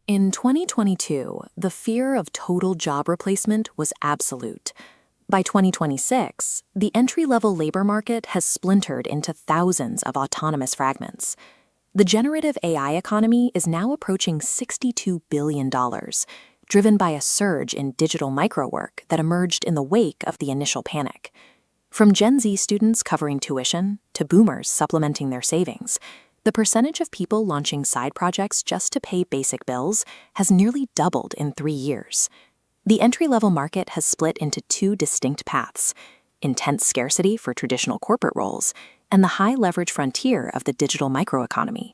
In 2022, the fear of total job replacement was absolute. By 2026, the entry-level labor market has splintered into thousands of autonomous fragments. The generative AI economy is now approaching $62 billion, driven by a surge in digital microwork that emerged in the wake of the initial panic. From Gen Z students covering tuition to boomers supplementing their savings, the percentage of people launching side projects just to pay basic bills has nearly doubled in 3 years. The entry-level market has split into two distinct paths: intense scarcity for traditional corporate roles and the high-leverage frontier of the digital microeconomy.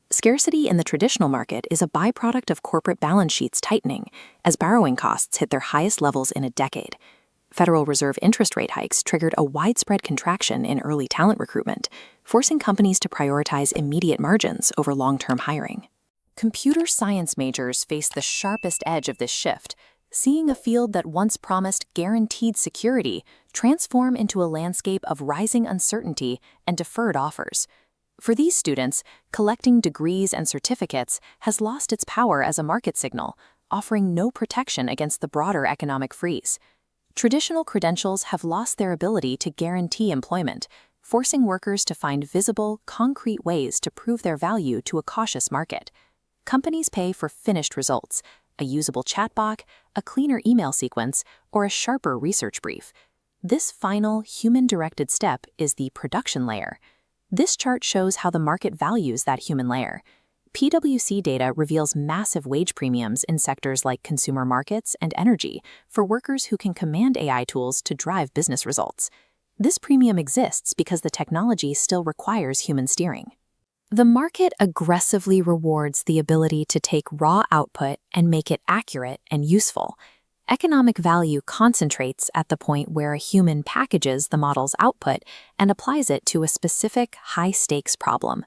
Scarcity in the traditional market is a byproduct of corporate balance sheets tightening as borrowing costs hit their highest levels in a decade. Federal Reserve interest rate hikes triggered a widespread contraction in early talent recruitment, forcing companies to prioritize immediate margins over long-term hiring. Computer science majors face the sharpest edge of this shift, seeing a field that once promised guaranteed security transform into a landscape of rising uncertainty and deferred offers. For these students, collecting degrees and certificates has lost its power as a market signal, offering no protection against the broader economic freeze. Traditional credentials have lost their ability to guarantee employment, forcing workers to find visible, concrete ways to prove their value to a cautious market. Companies pay for finished results: a usable chatbot, a cleaner email sequence, or a sharper research brief. This final, human-directed step is the production layer. This chart shows how the market values that human layer. PwC data reveals massive wage premiums in sectors like consumer markets and energy for workers who can command AI tools to drive business results. This premium exists because the technology still requires human steering. The market aggressively rewards the ability to take raw output and make it accurate and useful. Economic value concentrates at the point where a human packages the model's output and applies it to a specific high-stakes problem.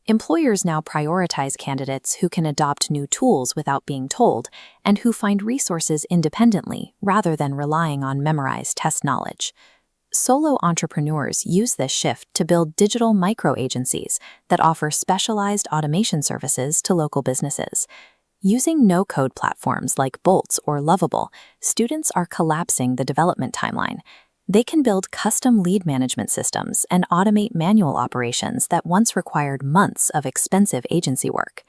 Employers now prioritize candidates who can adopt new tools without being told and who find resources independently rather than relying on memorized test knowledge. Solo entrepreneurs use this shift to build digital micro-agencies that offer specialized automation services to local businesses. Using no-code platforms like Bolts or Lovable, students are collapsing the development timeline. They can build custom lead management systems and automate manual operations that once required months of expensive agency work.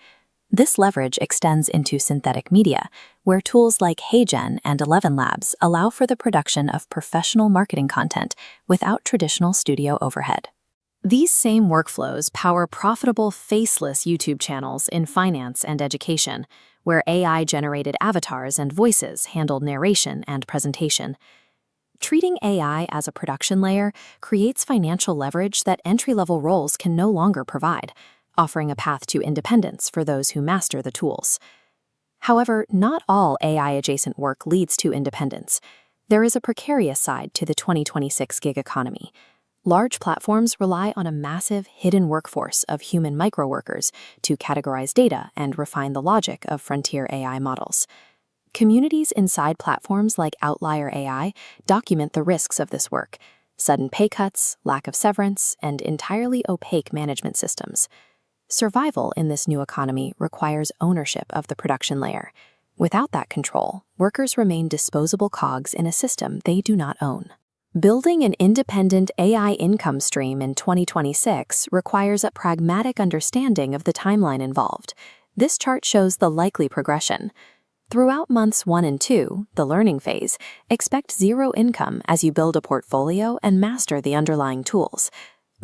This leverage extends into synthetic media, where tools like HeyGen and 11 Labs allow for the production of professional marketing content without traditional studio overhead. These same workflows power profitable faceless YouTube channels in finance and education, where AI-generated avatars and voices handle narration and presentation. Treating AI as a production layer creates financial leverage that entry-level roles can no longer provide, offering a path to independence for those who master the tools. However, not all AI-adjacent work leads to independence. There is a precarious side to the 2026 gig economy. Large platforms rely on a massive, hidden workforce of human microworkers to categorize data and refine the logic of frontier AI models. Communities inside platforms like Outlier AI document the risks of this work: sudden pay cuts, lack of severance, and entirely opaque management systems. Survival in this new economy requires ownership of the production layer. Without that control, workers remain disposable cogs in a system they do not own. Building an independent AI income stream in 2026 requires a pragmatic understanding of the timeline involved. This chart shows the likely progression. Throughout months 1 and 2, the learning phase, expect zero income as you build a portfolio and master the underlying tools.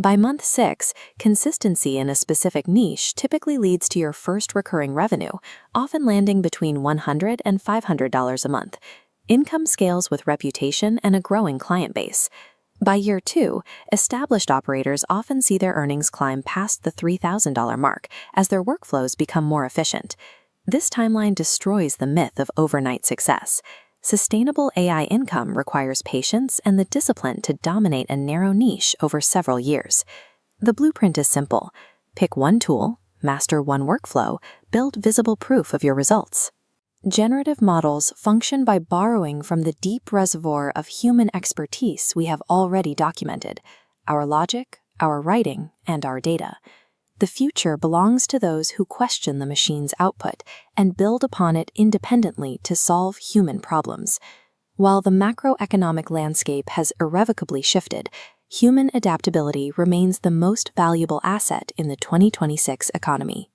By month 6, consistency in a specific niche typically leads to your first recurring revenue, often landing between $100 and $500 a month. Income scales with reputation and a growing client base. By year 2, established operators often see their earnings climb past the $3,000 mark as their workflows become more efficient. This timeline destroys the myth of overnight success. Sustainable AI income requires patience and the discipline to dominate a narrow niche over several years. The blueprint is simple: pick one tool, master one workflow, build visible proof of your results. Generative models function by borrowing from the deep reservoir of human expertise we have already documented: our logic, our writing, and our data. The future belongs to those who question the machine's output and build upon it independently to solve human problems. While the macroeconomic landscape has irrevocably shifted, human adaptability remains the most valuable asset in the 2026 economy.